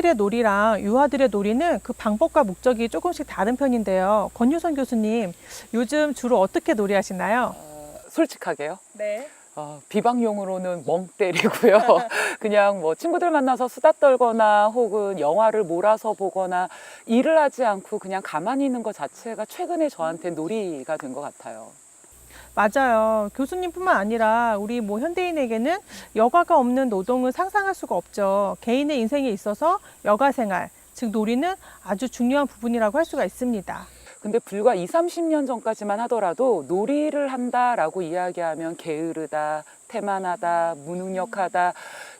아이들의 놀이랑 유아들의 놀이는 그 방법과 목적이 조금씩 다른 편인데요. 권유선 교수님, 요즘 주로 어떻게 놀이하시나요? 솔직하게요. 네. 비방용으로는 멍 때리고요. 그냥 뭐 친구들 만나서 수다 떨거나 혹은 영화를 몰아서 보거나 일을 하지 않고 그냥 가만히 있는 것 자체가 최근에 저한테 놀이가 된 것 같아요. 맞아요. 교수님뿐만 아니라 우리 현대인에게는 여가가 없는 노동을 상상할 수가 없죠. 개인의 인생에 있어서 여가 생활, 즉 놀이는 아주 중요한 부분이라고 할 수가 있습니다. 근데 불과 20, 30년 전까지만 하더라도 놀이를 한다라고 이야기하면 게으르다, 태만하다, 무능력하다,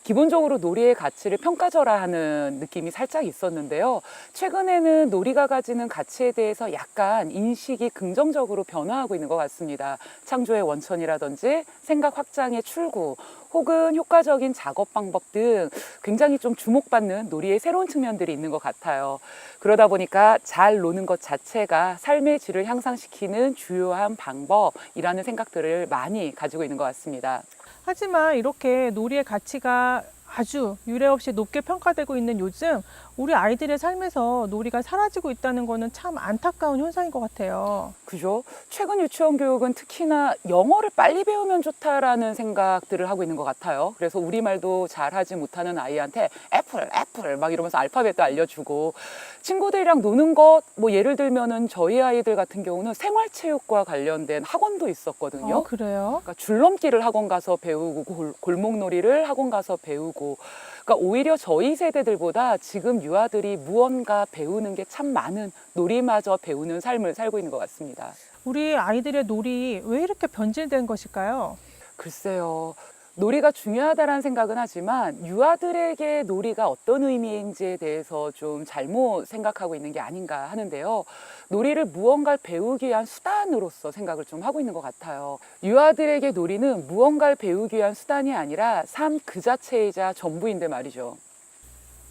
기본적으로 놀이의 가치를 평가절하하는 느낌이 살짝 있었는데요. 최근에는 놀이가 가지는 가치에 대해서 약간 인식이 긍정적으로 변화하고 있는 것 같습니다. 창조의 원천이라든지 생각 확장의 출구, 혹은 효과적인 작업 방법 등 굉장히 좀 주목받는 놀이의 새로운 측면들이 있는 것 같아요. 그러다 보니까 잘 노는 것 자체가 삶의 질을 향상시키는 주요한 방법이라는 생각들을 많이 가지고 있는 것 같습니다. 하지만 이렇게 놀이의 가치가 아주 유례없이 높게 평가되고 있는 요즘 우리 아이들의 삶에서 놀이가 사라지고 있다는 거는 참 안타까운 현상인 것 같아요. 그죠? 최근 유치원 교육은 특히나 영어를 빨리 배우면 좋다라는 생각들을 하고 있는 것 같아요. 그래서 우리말도 잘하지 못하는 아이한테 애플, 애플 막 이러면서 알파벳도 알려주고 친구들이랑 노는 것, 뭐 예를 들면은 저희 아이들 같은 경우는 생활체육과 관련된 학원도 있었거든요. 그래요? 그러니까 줄넘기를 학원 가서 배우고 골목놀이를 학원 가서 배우고 그러니까 오히려 저희 세대들보다 지금 유아들이 무언가 배우는 게 참 많은 놀이마저 배우는 삶을 살고 있는 것 같습니다. 우리 아이들의 놀이 왜 이렇게 변질된 것일까요? 글쎄요. 놀이가 중요하다는 생각은 하지만 유아들에게 놀이가 어떤 의미인지에 대해서 좀 잘못 생각하고 있는 게 아닌가 하는데요. 놀이를 무언가를 배우기 위한 수단으로서 생각을 좀 하고 있는 것 같아요. 유아들에게 놀이는 무언가를 배우기 위한 수단이 아니라 삶 그 자체이자 전부인데 말이죠.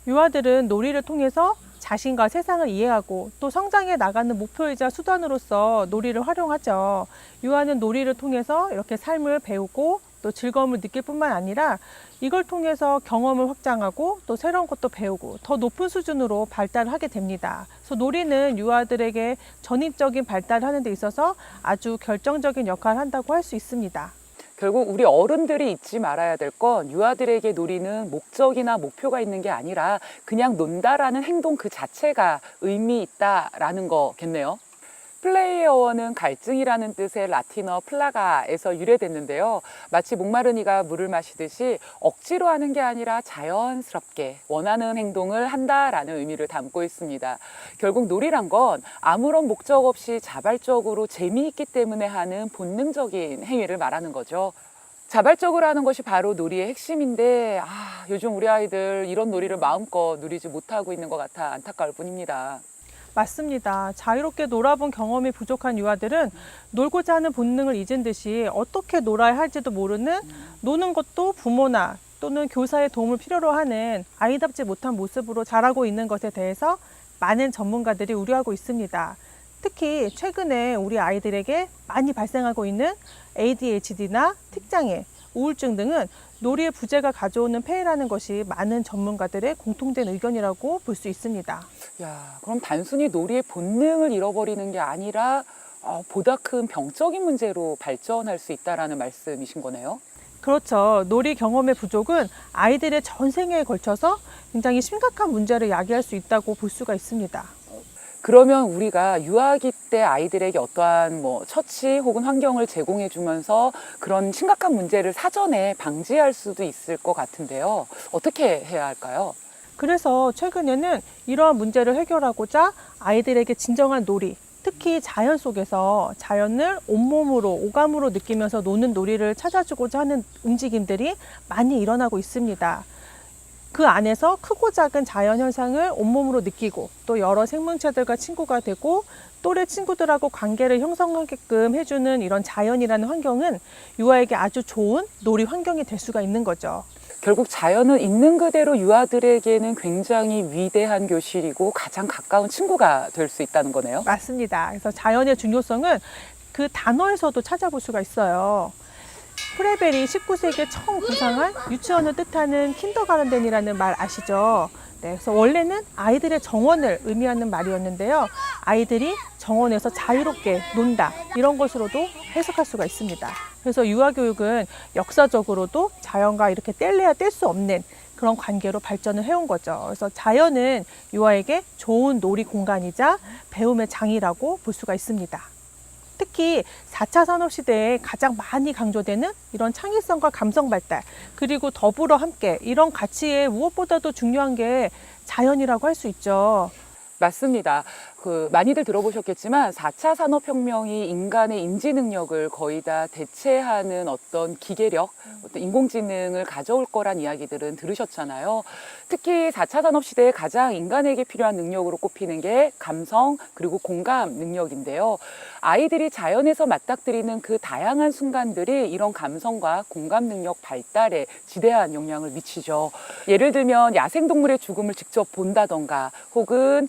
유아들은 놀이를 통해서 자신과 세상을 이해하고 또 성장해 나가는 목표이자 수단으로서 놀이를 활용하죠. 유아는 놀이를 통해서 이렇게 삶을 배우고 또 즐거움을 느낄 뿐만 아니라 이걸 통해서 경험을 확장하고 또 새로운 것도 배우고 더 높은 수준으로 발달을 하게 됩니다. 그래서 놀이는 유아들에게 전인적인 발달을 하는 데 있어서 아주 결정적인 역할을 한다고 할 수 있습니다. 결국 우리 어른들이 잊지 말아야 될 건 유아들에게 놀이는 목적이나 목표가 있는 게 아니라 그냥 논다라는 행동 그 자체가 의미 있다라는 거겠네요. 플레이의 어원은 갈증이라는 뜻의 라틴어 플라가에서 유래됐는데요. 마치 목마른 이가 물을 마시듯이 억지로 하는 게 아니라 자연스럽게 원하는 행동을 한다라는 의미를 담고 있습니다. 결국 놀이란 건 아무런 목적 없이 자발적으로 재미있기 때문에 하는 본능적인 행위를 말하는 거죠. 자발적으로 하는 것이 바로 놀이의 핵심인데 요즘 우리 아이들 이런 놀이를 마음껏 누리지 못하고 있는 것 같아 안타까울 뿐입니다. 맞습니다. 자유롭게 놀아본 경험이 부족한 유아들은 놀고자 하는 본능을 잊은 듯이 어떻게 놀아야 할지도 모르는 노는 것도 부모나 또는 교사의 도움을 필요로 하는 아이답지 못한 모습으로 자라고 있는 것에 대해서 많은 전문가들이 우려하고 있습니다. 특히 최근에 우리 아이들에게 많이 발생하고 있는 ADHD나 특장애, 우울증 등은 놀이의 부재가 가져오는 폐해라는 것이 많은 전문가들의 공통된 의견이라고 볼 수 있습니다. 그럼 단순히 놀이의 본능을 잃어버리는 게 아니라 보다 큰 병적인 문제로 발전할 수 있다라는 말씀이신 거네요. 그렇죠. 놀이 경험의 부족은 아이들의 전 생애에 걸쳐서 굉장히 심각한 문제를 야기할 수 있다고 볼 수가 있습니다. 그러면 우리가 유아기 때 아이들에게 어떠한 처치 혹은 환경을 제공해 주면서 그런 심각한 문제를 사전에 방지할 수도 있을 것 같은데요. 어떻게 해야 할까요? 그래서 최근에는 이러한 문제를 해결하고자 아이들에게 진정한 놀이, 특히 자연 속에서 자연을 온몸으로, 오감으로 느끼면서 노는 놀이를 찾아주고자 하는 움직임들이 많이 일어나고 있습니다. 그 안에서 크고 작은 자연 현상을 온몸으로 느끼고 또 여러 생명체들과 친구가 되고 또래 친구들하고 관계를 형성하게끔 해주는 이런 자연이라는 환경은 유아에게 아주 좋은 놀이 환경이 될 수가 있는 거죠. 결국 자연은 있는 그대로 유아들에게는 굉장히 위대한 교실이고 가장 가까운 친구가 될 수 있다는 거네요. 맞습니다. 그래서 자연의 중요성은 그 단어에서도 찾아볼 수가 있어요. 프레벨이 19세기에 처음 구상한 유치원을 뜻하는 킨더가른덴이라는 말 아시죠? 네, 그래서 원래는 아이들의 정원을 의미하는 말이었는데요. 아이들이 정원에서 자유롭게 논다 이런 것으로도 해석할 수가 있습니다. 그래서 유아교육은 역사적으로도 자연과 이렇게 뗄래야 뗄 수 없는 그런 관계로 발전을 해온 거죠. 그래서 자연은 유아에게 좋은 놀이 공간이자 배움의 장이라고 볼 수가 있습니다. 특히 4차 산업시대에 가장 많이 강조되는 이런 창의성과 감성 발달, 그리고 더불어 함께 이런 가치에 무엇보다도 중요한 게 자연이라고 할 수 있죠. 맞습니다. 많이들 들어보셨겠지만 4차 산업혁명이 인간의 인지 능력을 거의 다 대체하는 어떤 기계력, 어떤 인공지능을 가져올 거란 이야기들은 들으셨잖아요. 특히 4차 산업시대에 가장 인간에게 필요한 능력으로 꼽히는 게 감성 그리고 공감 능력인데요. 아이들이 자연에서 맞닥뜨리는 그 다양한 순간들이 이런 감성과 공감 능력 발달에 지대한 영향을 미치죠. 예를 들면 야생동물의 죽음을 직접 본다던가 혹은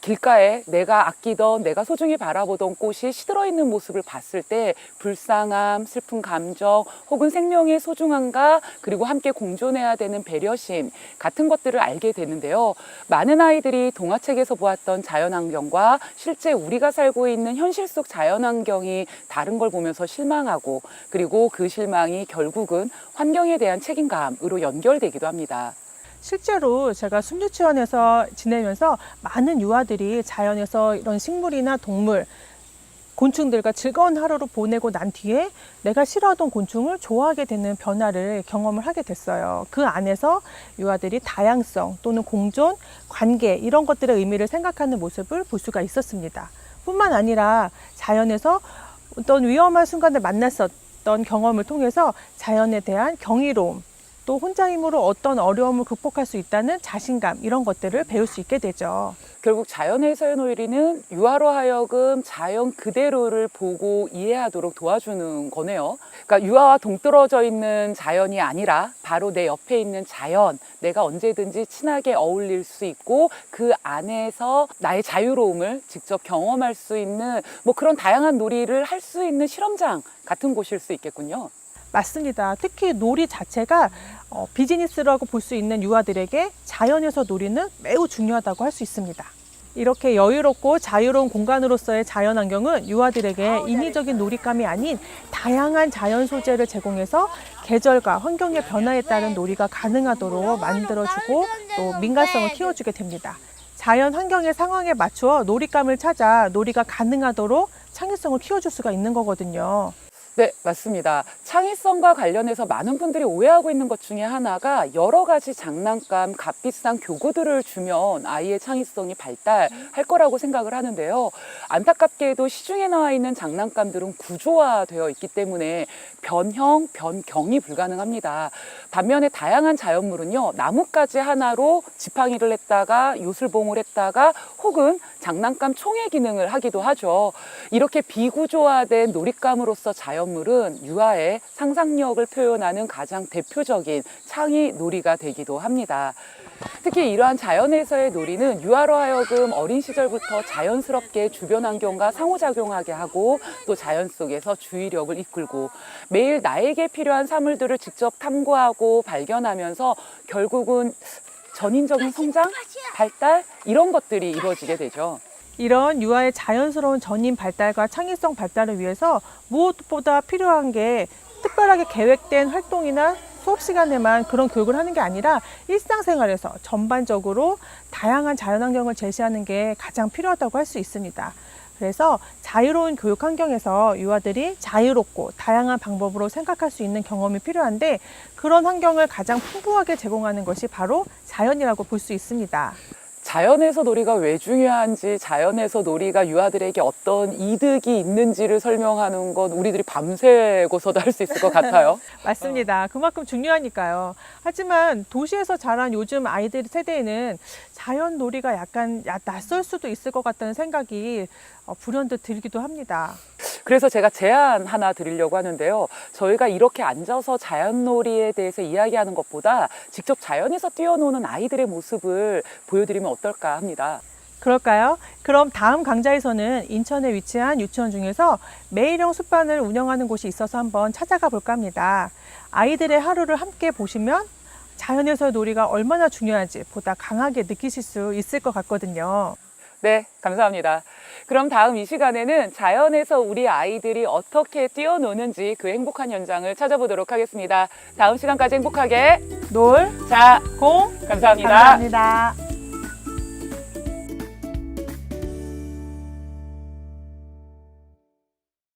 길가에 내가 아끼던 내가 소중히 바라보던 꽃이 시들어 있는 모습을 봤을 때 불쌍함, 슬픈 감정 혹은 생명의 소중함과 그리고 함께 공존해야 되는 배려심 같은 것들을 알게 되는데요. 많은 아이들이 동화책에서 보았던 자연환경과 실제 우리가 살고 있는 현실 속 자연환경이 다른 걸 보면서 실망하고 그리고 그 실망이 결국은 환경에 대한 책임감으로 연결되기도 합니다. 실제로 제가 순유치원에서 지내면서 많은 유아들이 자연에서 이런 식물이나 동물, 곤충들과 즐거운 하루를 보내고 난 뒤에 내가 싫어하던 곤충을 좋아하게 되는 변화를 경험을 하게 됐어요. 그 안에서 유아들이 다양성 또는 공존, 관계 이런 것들의 의미를 생각하는 모습을 볼 수가 있었습니다. 뿐만 아니라 자연에서 어떤 위험한 순간을 만났었던 경험을 통해서 자연에 대한 경이로움, 또 혼자 힘으로 어떤 어려움을 극복할 수 있다는 자신감 이런 것들을 배울 수 있게 되죠. 결국 자연에서의 놀이는 유아로 하여금 자연 그대로를 보고 이해하도록 도와주는 거네요. 그러니까 유아와 동떨어져 있는 자연이 아니라 바로 내 옆에 있는 자연, 내가 언제든지 친하게 어울릴 수 있고 그 안에서 나의 자유로움을 직접 경험할 수 있는 그런 다양한 놀이를 할 수 있는 실험장 같은 곳일 수 있겠군요. 맞습니다. 특히 놀이 자체가 비즈니스라고 볼 수 있는 유아들에게 자연에서 놀이는 매우 중요하다고 할 수 있습니다. 이렇게 여유롭고 자유로운 공간으로서의 자연환경은 유아들에게 인위적인 놀잇감이 아닌 다양한 자연 소재를 제공해서 계절과 환경의 변화에 따른 놀이가 가능하도록 만들어주고 또 민감성을 키워주게 됩니다. 자연 환경의 상황에 맞추어 놀잇감을 찾아 놀이가 가능하도록 창의성을 키워줄 수가 있는 거거든요. 네, 맞습니다. 창의성과 관련해서 많은 분들이 오해하고 있는 것 중에 하나가 여러 가지 장난감, 값비싼 교구들을 주면 아이의 창의성이 발달할 거라고 생각을 하는데요. 안타깝게도 시중에 나와 있는 장난감들은 구조화되어 있기 때문에 변형, 변경이 불가능합니다. 반면에 다양한 자연물은요, 나뭇가지 하나로 지팡이를 했다가 요술봉을 했다가 혹은 장난감 총의 기능을 하기도 하죠. 이렇게 비구조화된 놀잇감으로서 자연물은 유아의 상상력을 표현하는 가장 대표적인 창의 놀이가 되기도 합니다. 특히 이러한 자연에서의 놀이는 유아로 하여금 어린 시절부터 자연스럽게 주변 환경과 상호작용하게 하고 또 자연 속에서 주의력을 이끌고 매일 나에게 필요한 사물들을 직접 탐구하고 발견하면서 결국은 전인적인 성장, 발달 이런 것들이 이루어지게 되죠. 이런 유아의 자연스러운 전인 발달과 창의성 발달을 위해서 무엇보다 필요한 게 특별하게 계획된 활동이나 수업 시간에만 그런 교육을 하는 게 아니라 일상생활에서 전반적으로 다양한 자연환경을 제시하는 게 가장 필요하다고 할 수 있습니다. 그래서 자유로운 교육 환경에서 유아들이 자유롭고 다양한 방법으로 생각할 수 있는 경험이 필요한데 그런 환경을 가장 풍부하게 제공하는 것이 바로 자연이라고 볼 수 있습니다. 자연에서 놀이가 왜 중요한지, 자연에서 놀이가 유아들에게 어떤 이득이 있는지를 설명하는 건 우리들이 밤새고서도 할 수 있을 것 같아요. 맞습니다. 그만큼 중요하니까요. 하지만 도시에서 자란 요즘 아이들 세대에는 자연 놀이가 약간 낯설 수도 있을 것 같다는 생각이 불현듯 들기도 합니다. 그래서 제가 제안 하나 드리려고 하는데요. 저희가 이렇게 앉아서 자연놀이에 대해서 이야기하는 것보다 직접 자연에서 뛰어노는 아이들의 모습을 보여드리면 어떨까 합니다. 그럴까요? 그럼 다음 강좌에서는 인천에 위치한 유치원 중에서 매일형 숲반을 운영하는 곳이 있어서 한번 찾아가 볼까 합니다. 아이들의 하루를 함께 보시면 자연에서의 놀이가 얼마나 중요한지 보다 강하게 느끼실 수 있을 것 같거든요. 네, 감사합니다. 그럼 다음 이 시간에는 자연에서 우리 아이들이 어떻게 뛰어노는지 그 행복한 현장을 찾아보도록 하겠습니다. 다음 시간까지 행복하게 놀, 자, 공, 감사합니다. 감사합니다.